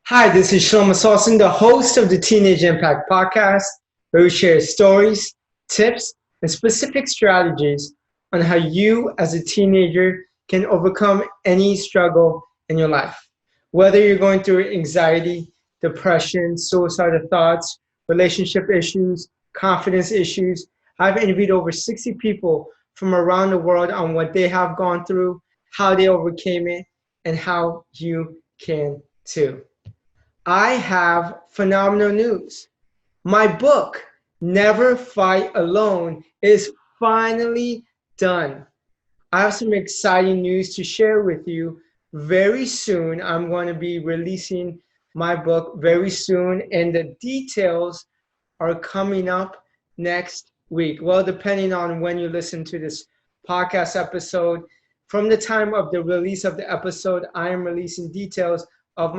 Hi, this is Shelomo Solson, the host of the Teenage Impact Podcast, where we share stories, tips, and specific strategies on how you as a teenager can overcome any struggle in your life. Whether you're going through anxiety, depression, suicidal thoughts, relationship issues, confidence issues, I've interviewed over 60 people from around the world on what they have gone through, how they overcame it, and how you can too. I have phenomenal news. My book, Never Fight Alone, is finally done. I have some exciting news to share with you. Very soon, I'm going to be releasing my book very soon, and the details are coming up next week. Well, depending on when you listen to this podcast episode, from the time of the release of the episode, I am releasing details of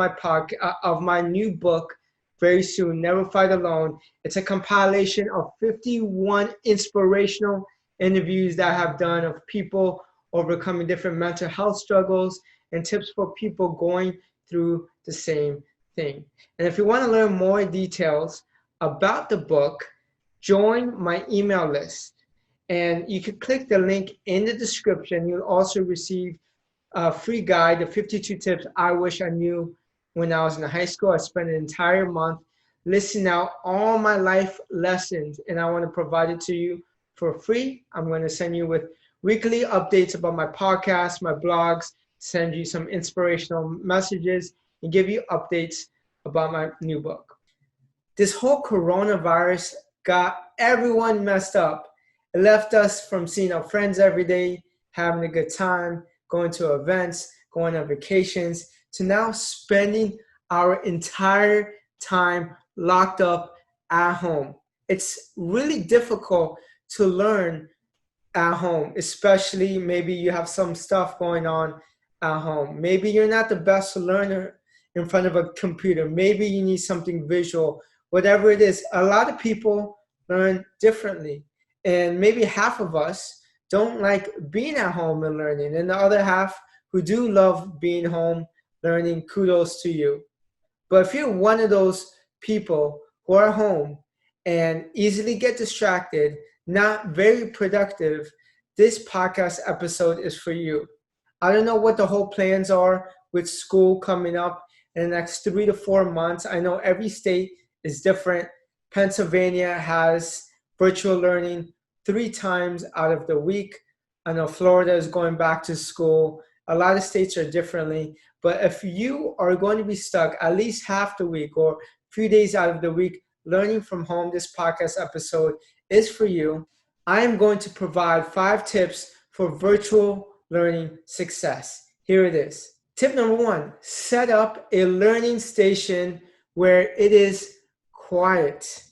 of my new book very soon. Never Fight Alone. It's a compilation of 51 inspirational interviews that I have done of people overcoming different mental health struggles and tips for people going through the same thing. And if you want to learn more details about the book, join my email list. And you can click the link in the description. You'll also receive a free guide, the 52 tips I wish I knew when I was in high school. I spent an entire month listing out all my life lessons, and I want to provide it to you for free. I'm going to send you with weekly updates about my podcast, my blogs, send you some inspirational messages, and give you updates about my new book. This whole coronavirus got everyone messed up. It left us from seeing our friends every day, having a good time, going to events, going on vacations, to now spending our entire time locked up at home. It's really difficult to learn at home, especially maybe you have some stuff going on at home. Maybe you're not the best learner in front of a computer. Maybe you need something visual. Whatever it is, a lot of people learn differently. And maybe half of us don't like being at home and learning. And the other half who do love being home learning, kudos to you. But if you're one of those people who are home and easily get distracted, not very productive, this podcast episode is for you. I don't know what the whole plans are with school coming up in the next 3 to 4 months. I know every state is different. Pennsylvania has virtual learning 3 times out of the week. I know Florida is going back to school. A lot of states are differently. But if you are going to be stuck at least half the week or a few days out of the week learning from home, this podcast episode is for you. I am going to provide 5 tips for virtual learning success. Here it is. Tip number 1, set up a learning station where it is quiet.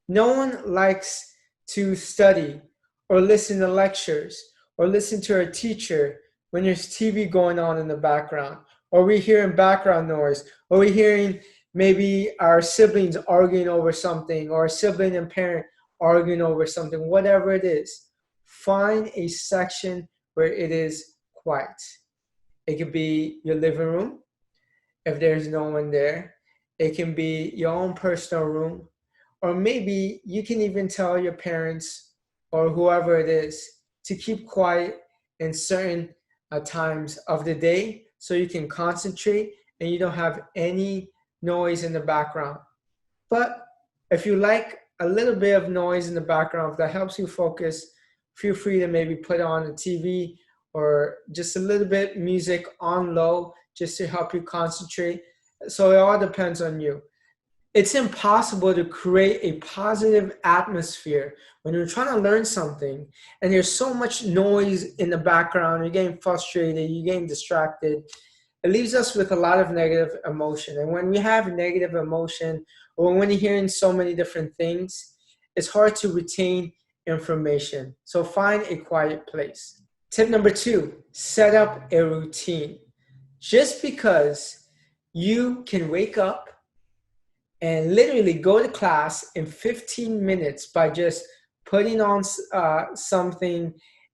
No one likes to study or listen to lectures or listen to a teacher when there's TV going on in the background, or we're hearing background noise, or we're hearing maybe our siblings arguing over something, or a sibling and parent arguing over something, whatever it is. Find a section where it is quiet. It could be your living room, if there's no one there. It can be your own personal room, or maybe you can even tell your parents or whoever it is to keep quiet in certain times of the day so you can concentrate and you don't have any noise in the background. But if you like a little bit of noise in the background, if that helps you focus, feel free to maybe put on the TV or just a little bit music on low just to help you concentrate. So it all depends on you. It's impossible to create a positive atmosphere when you're trying to learn something and there's so much noise in the background, you're getting frustrated, you're getting distracted. It leaves us with a lot of negative emotion. And when we have negative emotion, or when you're hearing so many different things, it's hard to retain information. So find a quiet place. Tip number 2, set up a routine. Just because you can wake up and literally go to class in 15 minutes by just putting on something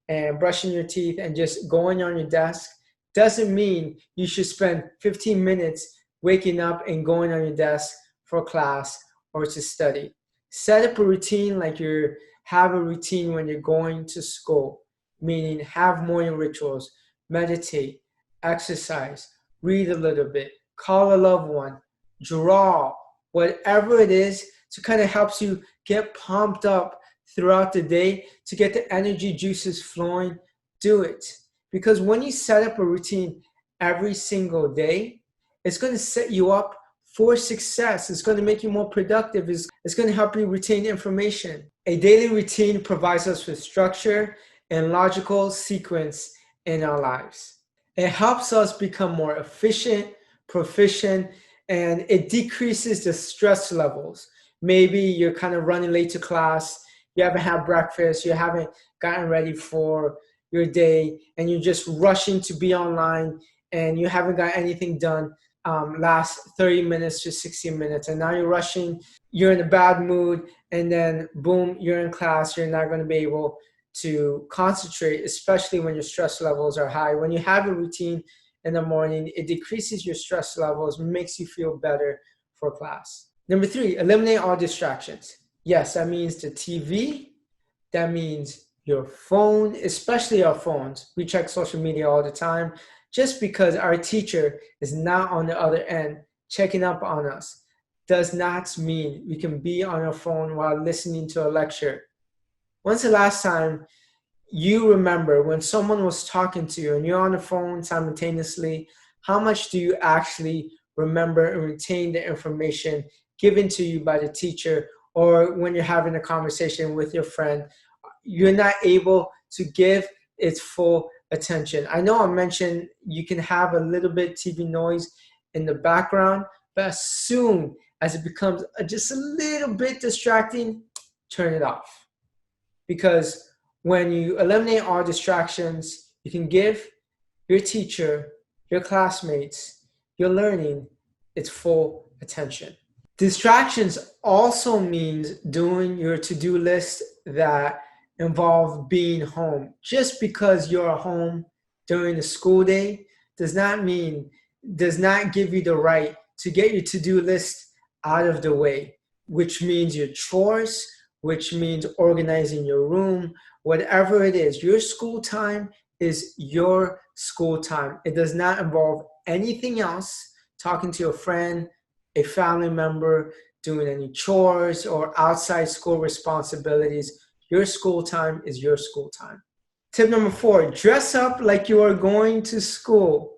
and brushing your teeth and just going on your desk doesn't mean you should spend 15 minutes waking up and going on your desk for class or to study. Set up a routine like you have a routine when you're going to school, meaning have morning rituals, meditate, exercise, read a little bit, call a loved one, draw, whatever it is to kind of helps you get pumped up throughout the day to get the energy juices flowing. Do it. Because when you set up a routine every single day, it's going to set you up for success. It's going to make you more productive. It's going to help you retain information. A daily routine provides us with structure and logical sequence in our lives. It helps us become more efficient, proficient, and it decreases the stress levels. Maybe you're kind of running late to class, you haven't had breakfast, you haven't gotten ready for your day, and you're just rushing to be online and you haven't got anything done last 30 minutes to 60 minutes, and now you're rushing, you're in a bad mood, and then boom, you're in class, you're not going to be able to concentrate, especially when your stress levels are high. When you have a routine in the morning, it decreases your stress levels, makes you feel better for class. Number 3, eliminate all distractions. Yes, that means the TV, that means your phone, especially our phones. We check social media all the time. Just because our teacher is not on the other end checking up on us does not mean we can be on our phone while listening to a lecture. When's the last time you remember when someone was talking to you and you're on the phone simultaneously, how much do you actually remember and retain the information given to you by the teacher, or when you're having a conversation with your friend, you're not able to give its full attention? I know I mentioned you can have a little bit TV noise in the background, but as soon as it becomes just a little bit distracting, turn it off. Because when you eliminate all distractions, you can give your teacher, your classmates, your learning its full attention. Distractions also means doing your to-do list that involve being home. Just because you're home during the school day does not give you the right to get your to-do list out of the way, which means your chores, which means organizing your room, whatever it is. Your school time is your school time. It does not involve anything else, talking to your friend, a family member, doing any chores or outside school responsibilities. Your school time is your school time. Tip number 4, dress up like you are going to school.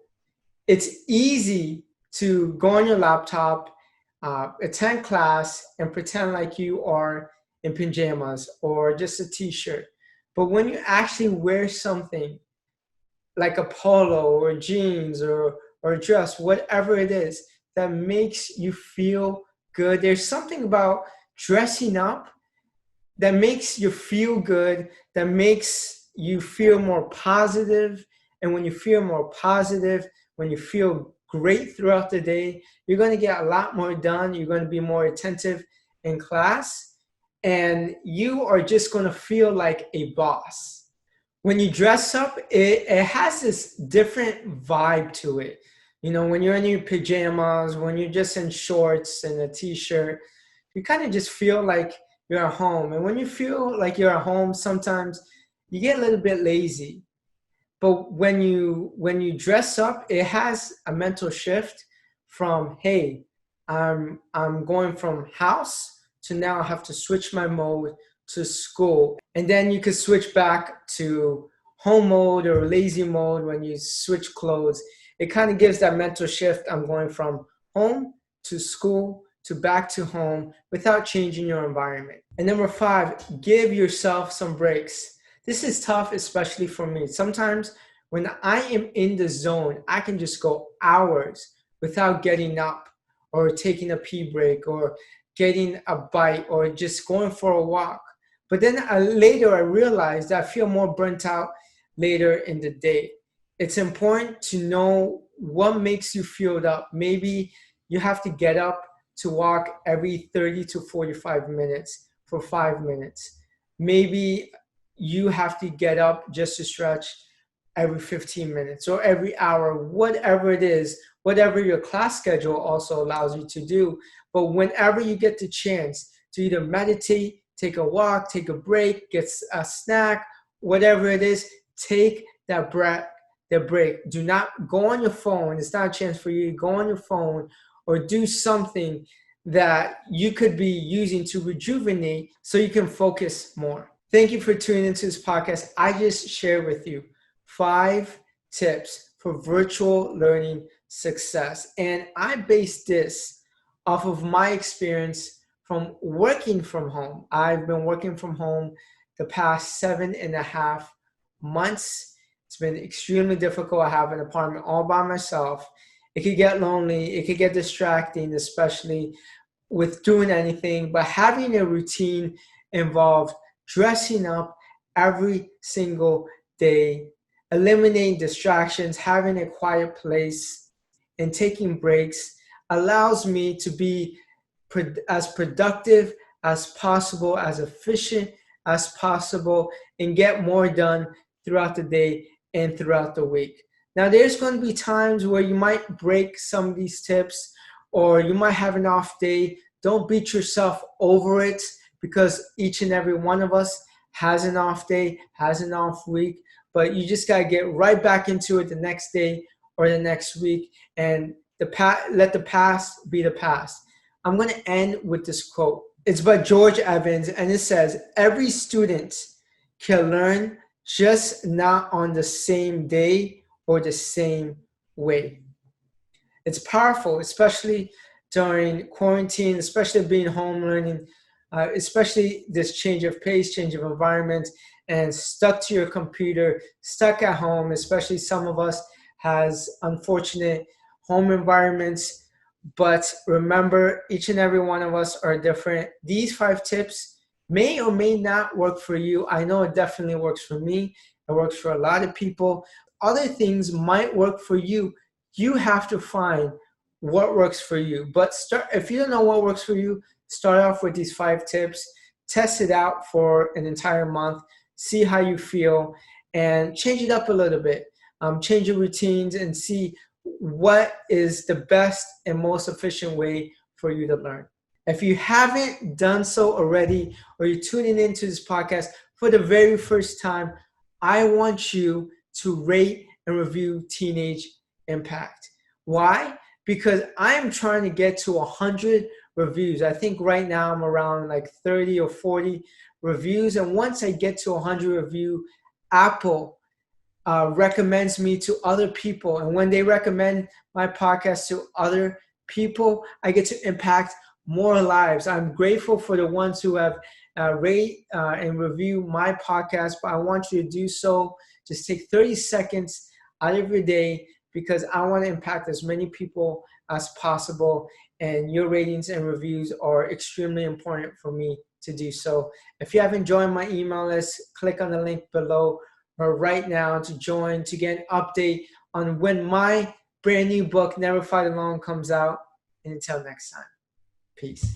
It's easy to go on your laptop, attend class, and pretend like you are in pajamas or just a t-shirt. But when you actually wear something like a polo or jeans or a dress, whatever it is, that makes you feel good. There's something about dressing up that makes you feel good, that makes you feel more positive. And when you feel more positive, when you feel great throughout the day, you're going to get a lot more done. You're going to be more attentive in class, and you are just going to feel like a boss. When you dress up, it has this different vibe to it. You know, when you're in your pajamas, when you're just in shorts and a t-shirt, you kind of just feel like you're at home. And when you feel like you're at home, sometimes you get a little bit lazy. But when you dress up, it has a mental shift from, hey, I'm going from house to now I have to switch my mode to school. And then you could switch back to home mode or lazy mode when you switch clothes. It kind of gives that mental shift. I'm going from home to school to back to home without changing your environment. And number 5, give yourself some breaks. This is tough, especially for me. Sometimes when I am in the zone, I can just go hours without getting up or taking a pee break or getting a bite or just going for a walk. But then later I realized that I feel more burnt out later in the day. It's important to know what makes you filled up. Maybe you have to get up to walk every 30 to 45 minutes for 5 minutes. Maybe you have to get up just to stretch every 15 minutes or every hour, whatever it is, whatever your class schedule also allows you to do. But whenever you get the chance to either meditate, take a walk, take a break, get a snack, whatever it is, take that break. Do not go on your phone. It's not a chance for you to go on your phone or do something that you could be using to rejuvenate so you can focus more. Thank you for tuning into this podcast. I just shared with you 5 tips for virtual learning success. And I base this off of my experience from working from home. I've been working from home the past 7.5 months. It's been extremely difficult. I have an apartment all by myself. It could get lonely. It could get distracting, especially with doing anything. But having a routine involved dressing up every single day, eliminating distractions, having a quiet place, and taking breaks allows me to be as productive as possible, as efficient as possible, and get more done throughout the day and throughout the week. Now, there's going to be times where you might break some of these tips or you might have an off day. Don't beat yourself over it because each and every one of us has an off day, has an off week, but you just got to get right back into it the next day or the next week and let the past be the past. I'm going to end with this quote. It's by George Evans, and it says, "Every student can learn, just not on the same day or the same way." It's powerful, especially during quarantine, especially being home learning, especially this change of pace, change of environment, and stuck to your computer, stuck at home, especially some of us has unfortunate home environments. But remember, each and every one of us are different. These 5 tips may or may not work for you. I know it definitely works for me. It works for a lot of people. Other things might work for you. You have to find what works for you. But if you don't know what works for you, start off with these 5 tips. Test it out for an entire month. See how you feel and change it up a little bit. Change your routines and see what is the best and most efficient way for you to learn. If you haven't done so already, or you're tuning into this podcast for the very first time, I want you to rate and review Teenage Impact. Why? Because I'm trying to get to 100 reviews. I think right now I'm around like 30 or 40 reviews. And once I get to 100 reviews, Apple recommends me to other people. And when they recommend my podcast to other people, I get to impact more lives. I'm grateful for the ones who have rate and review my podcast, but I want you to do so. Just take 30 seconds out of your day because I want to impact as many people as possible. And your ratings and reviews are extremely important for me to do so. If you haven't joined my email list, click on the link below or right now to join to get an update on when my brand new book, Never Fight Alone, comes out. And until next time, peace.